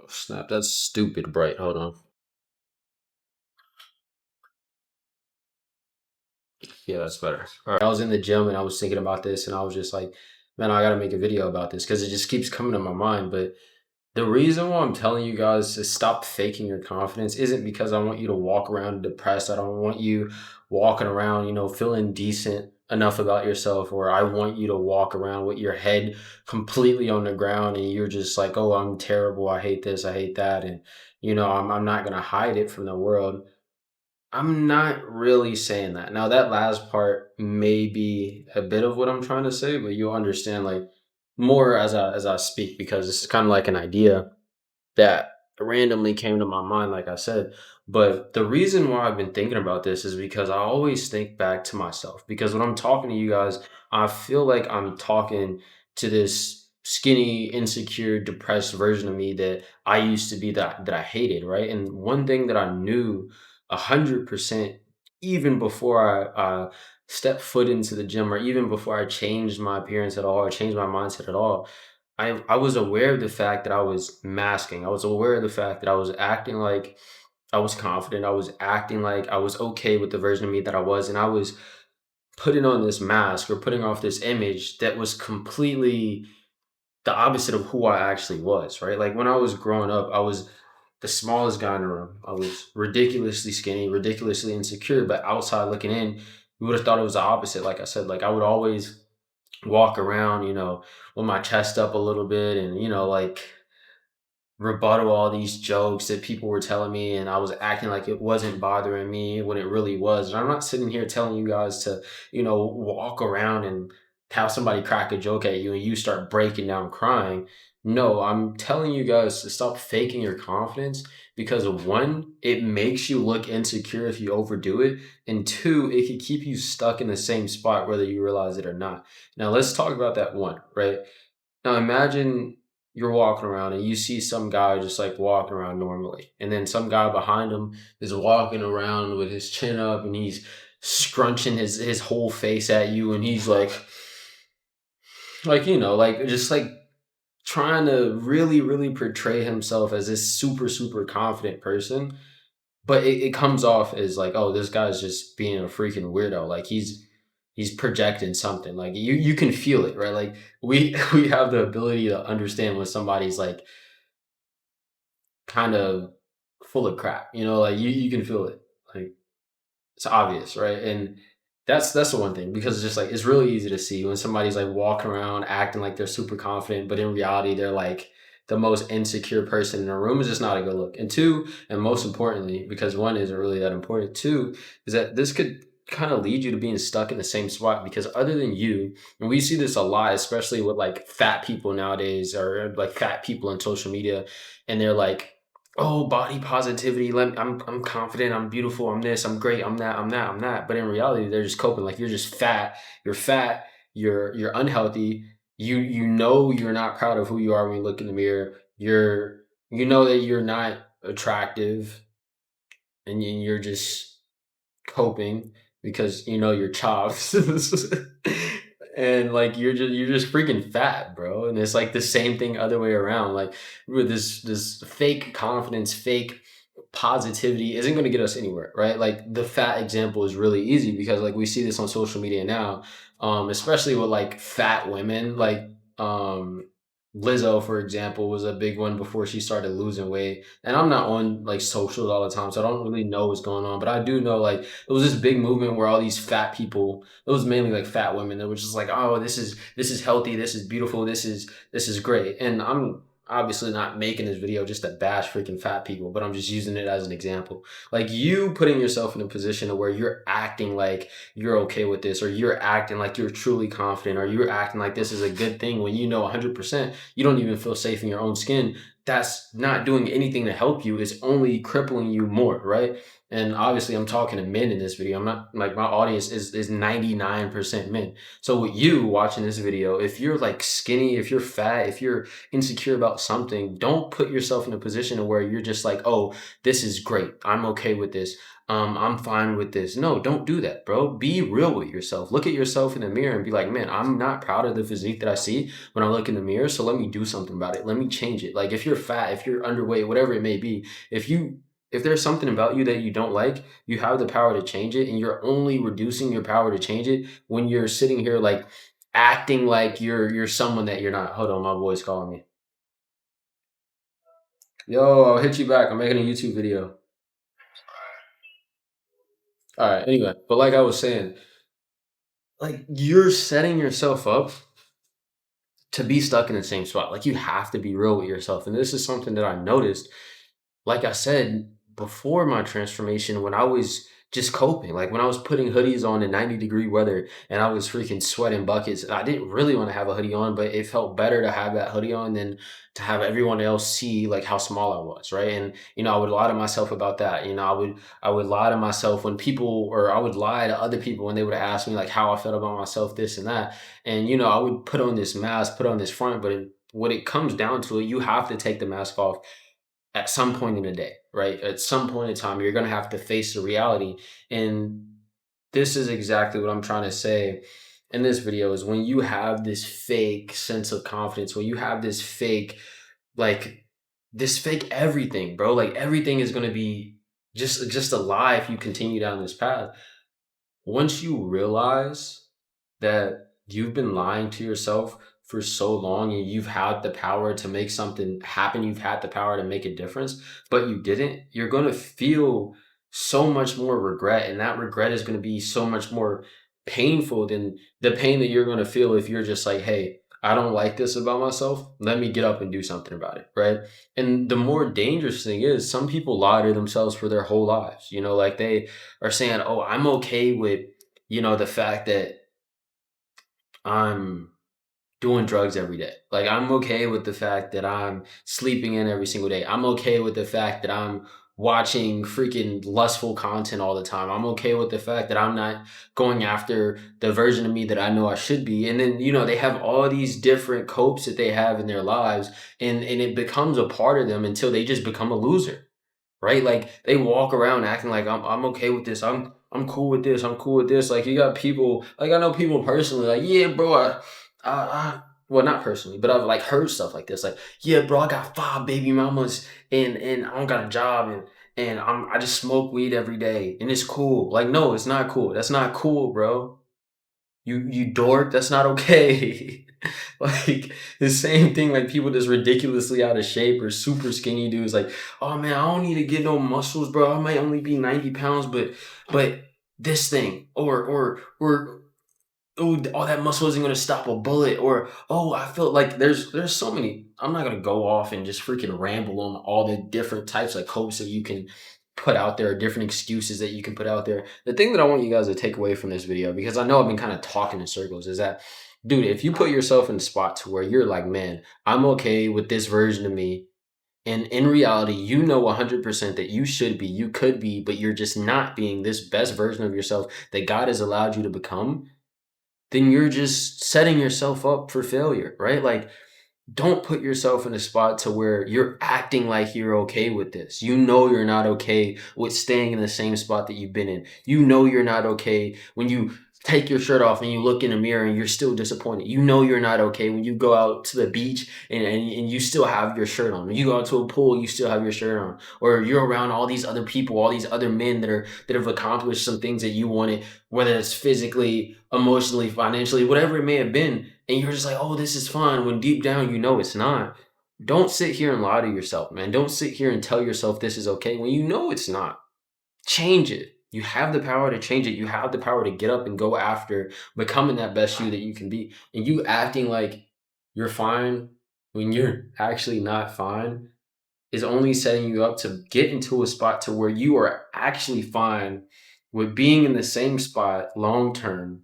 Snap, that's stupid bright. Hold on. Yeah, that's better. All right. I was in the gym and I was thinking about this and I was just like, man, I gotta make a video about this because it just keeps coming to my mind. But the reason why I'm telling you guys to stop faking your confidence isn't because I want you to walk around depressed. I don't want you walking around, feeling decent enough about yourself, or I want you to walk around with your head completely on the ground and you're just like, oh, I'm terrible. I hate this. I hate that. And, I'm not going to hide it from the world. I'm not really saying that. Now, that last part may be a bit of what I'm trying to say, but you'll understand like more as I speak because this is kind of like an idea that randomly came to my mind, like I said. But the reason why I've been thinking about this is because I always think back to myself. Because when I'm talking to you guys, I feel like I'm talking to this skinny, insecure, depressed version of me that I used to be that I hated, right? And one thing that I knew 100%, even before I stepped foot into the gym, or even before I changed my appearance at all, or changed my mindset at all, I was aware of the fact that I was masking. I was aware of the fact that I was acting like I was confident. I was acting like I was okay with the version of me that I was, and I was putting on this mask or putting off this image that was completely the opposite of who I actually was, right? Like when I was growing up, I was the smallest guy in the room. I was ridiculously skinny, ridiculously insecure, but outside looking in, you would have thought it was the opposite. Like I said, like I would always walk around, with my chest up a little bit and, like rebuttal all these jokes that people were telling me and I was acting like it wasn't bothering me when it really was. And I'm not sitting here telling you guys to, walk around and have somebody crack a joke at you and you start breaking down crying. No, I'm telling you guys to stop faking your confidence because one, it makes you look insecure if you overdo it. And two, it could keep you stuck in the same spot whether you realize it or not. Now let's talk about that one, right? Now imagine you're walking around and you see some guy just like walking around normally, and then some guy behind him is walking around with his chin up and he's scrunching his whole face at you, and he's like like just like trying to really really portray himself as this super super confident person, but it comes off as like, oh, this guy's just being a freaking weirdo. Like he's projecting something. Like you can feel it, right? Like we we have the ability to understand when somebody's like kind of full of crap. Like you can feel it. Like it's obvious, right? And that's the one thing because it's just like it's really easy to see when somebody's like walking around acting like they're super confident, but in reality they're like the most insecure person in the room. Is just not a good look. And two, and most importantly, because one isn't really that important, two is that this could kind of lead you to being stuck in the same spot because other than you, and we see this a lot, especially with like fat people nowadays or like fat people on social media, and they're like, oh, body positivity. I'm confident. I'm beautiful. I'm this. I'm great. I'm that. I'm that. I'm that. But in reality, they're just coping. Like you're just fat. You're fat. You're unhealthy. You know you're not proud of who you are when you look in the mirror. You know that you're not attractive, and you're just coping because you know you're chopped. And like you're just freaking fat, bro. And it's like the same thing other way around. Like with this fake confidence, fake positivity isn't going to get us anywhere, right? Like the fat example is really easy because like we see this on social media now, especially with like fat women, like Lizzo, for example, was a big one before she started losing weight. And I'm not on like socials all the time, so I don't really know what's going on. But I do know like it was this big movement where all these fat people, it was mainly like fat women that were just like, oh, this is healthy, this is beautiful, this is great. And I'm obviously not making this video just to bash freaking fat people, but I'm just using it as an example. Like you putting yourself in a position of where you're acting like you're okay with this, or you're acting like you're truly confident, or you're acting like this is a good thing when you know 100% you don't even feel safe in your own skin. That's not doing anything to help you. It's only crippling you more, right? And obviously, I'm talking to men in this video. I'm not like my audience is 99% men. So with you watching this video, if you're like skinny, if you're fat, if you're insecure about something, don't put yourself in a position where you're just like, oh, this is great. I'm okay with this. I'm fine with this. No, don't do that, bro. Be real with yourself. Look at yourself in the mirror and be like, man, I'm not proud of the physique that I see when I look in the mirror. So let me do something about it. Let me change it. Like if you're fat, if you're underweight, whatever it may be, if you if there's something about you that you don't like, you have the power to change it, and you're only reducing your power to change it when you're sitting here like acting like you're someone that you're not. Hold on, my boy's calling me. Yo, I'll hit you back. I'm making a YouTube video. All right. Anyway, but like I was saying, like you're setting yourself up to be stuck in the same spot. Like you have to be real with yourself. And this is something that I noticed, like I said, before my transformation, when I was just coping, like when I was putting hoodies on in 90-degree weather and I was freaking sweating buckets, I didn't really want to have a hoodie on, but it felt better to have that hoodie on than to have everyone else see like how small I was, right? And I would lie to myself about that. I would lie to myself when people, or I would lie to other people when they would ask me like how I felt about myself, this and that. And I would put on this mask, put on this front, but when it comes down to it, you have to take the mask off at some point in the day, right? At some point in time, you're going to have to face the reality. And this is exactly what I'm trying to say in this video is when you have this fake sense of confidence, when you have like, this fake everything, bro, like everything is going to be just a lie if you continue down this path. Once you realize that you've been lying to yourself for so long and you've had the power to make something happen, you've had the power to make a difference, but you didn't, you're going to feel so much more regret. And that regret is going to be so much more painful than the pain that you're going to feel if you're just like, hey, I don't like this about myself. Let me get up and do something about it. Right. And the more dangerous thing is, some people lie to themselves for their whole lives. Like they are saying, oh, I'm okay with, the fact that I'm doing drugs every day. Like I'm okay with the fact that I'm sleeping in every single day. I'm okay with the fact that I'm watching freaking lustful content all the time. I'm okay with the fact that I'm not going after the version of me that I know I should be. And then, they have all these different copes that they have in their lives, and it becomes a part of them until they just become a loser, right? Like they walk around acting like I'm okay with this. I'm cool with this. I'm cool with this. Like you got people, like I know people personally, like, yeah, bro, well, not personally, but I've like heard stuff like this. Like, yeah, bro, I got 5 baby mamas and I don't got a job and I just smoke weed every day and it's cool. Like, no, it's not cool. That's not cool, bro. You dork, that's not okay. Like the same thing, like people just ridiculously out of shape or super skinny dudes, like, oh man, I don't need to get no muscles, bro. I might only be 90 pounds, but this thing, or oh, all that muscle isn't gonna stop a bullet, or oh, I felt like there's so many. I'm not gonna go off and just freaking ramble on all the different types of copes that you can put out there, different excuses that you can put out there. The thing that I want you guys to take away from this video, because I know I've been kind of talking in circles, is that, dude, if you put yourself in a spot to where you're like, man, I'm okay with this version of me, and in reality, 100% that you should be, you could be, but you're just not being this best version of yourself that God has allowed you to become, then you're just setting yourself up for failure, right? Like, don't put yourself in a spot to where you're acting like you're okay with this. You're not okay with staying in the same spot that you've been in. You're not okay when you take your shirt off and you look in the mirror and you're still disappointed. You're not okay when you go out to the beach and you still have your shirt on. When you go out to a pool, you still have your shirt on. Or you're around all these other people, all these other men that have accomplished some things that you wanted, whether it's physically, emotionally, financially, whatever it may have been, and you're just like, oh, this is fun, when deep down it's not. Don't sit here and lie to yourself, man. Don't sit here and tell yourself this is okay when it's not. Change it. You have the power to change it. You have the power to get up and go after becoming that best you that you can be. And you acting like you're fine when you're actually not fine is only setting you up to get into a spot to where you are actually fine with being in the same spot long term,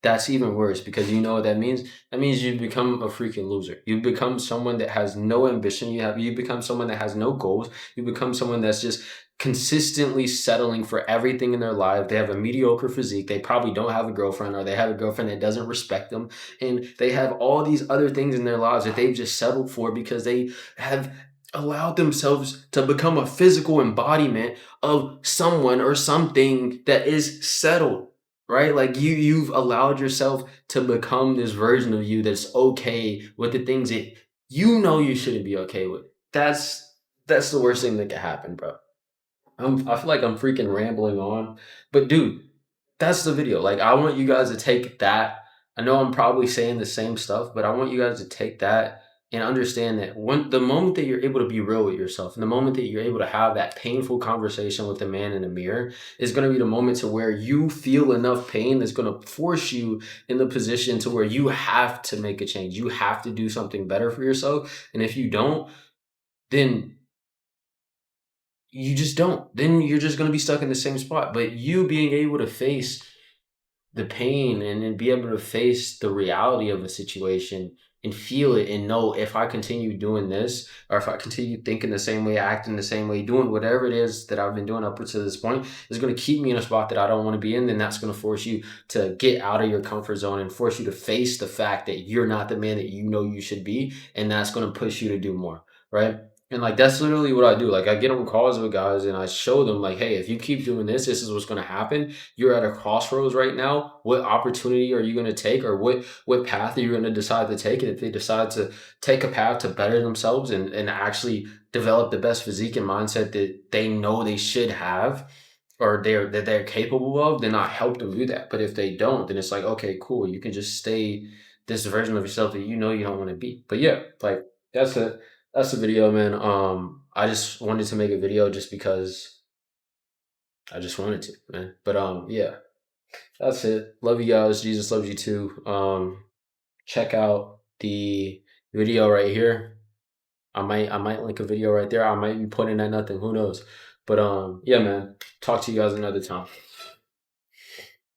that's even worse because you know what that means? That means you become a freaking loser. You become someone that has no ambition. You become someone that has no goals. You become someone that's just consistently settling for everything in their life. They have a mediocre physique. They probably don't have a girlfriend, or they have a girlfriend that doesn't respect them. And they have all these other things in their lives that they've just settled for because they have allowed themselves to become a physical embodiment of someone or something that is settled, right? Like you've allowed yourself to become this version of you that's okay with the things that you know you shouldn't be okay with. That's the worst thing that could happen, bro. I feel like I'm freaking rambling on, but dude, that's the video. Like, I want you guys to take that. I know I'm probably saying the same stuff, but I want you guys to take that and understand that when the moment that you're able to be real with yourself, and the moment that you're able to have that painful conversation with the man in the mirror, is going to be the moment to where you feel enough pain that's going to force you in the position to where you have to make a change. You have to do something better for yourself. And if you don't, then you just don't. Then you're just going to be stuck in the same spot. But you being able to face the pain and then be able to face the reality of a situation and feel it and know if I continue doing this or if I continue thinking the same way, acting the same way, doing whatever it is that I've been doing up to this point is going to keep me in a spot that I don't want to be in, then that's going to force you to get out of your comfort zone and force you to face the fact that you're not the man that you know you should be. And that's going to push you to do more. Right. And like that's literally what I do. Like I get on calls with guys and I show them like, hey, if you keep doing this, this is what's going to happen. You're at a crossroads right now. What opportunity are you going to take, or what path are you going to decide to take? And if they decide to take a path to better themselves and actually develop the best physique and mindset that they know they should have, or they're capable of, then I help them do that. But if they don't, then it's like, okay, cool. You can just stay this version of yourself that you know you don't want to be. But yeah, like that's a that's the video, man. I just wanted to make a video just because I just wanted to, man. But yeah. That's it. Love you guys. Jesus loves you too. Check out the video right here. I might link a video right there. I might be pointing at nothing. Who knows? But yeah, man. Talk to you guys another time.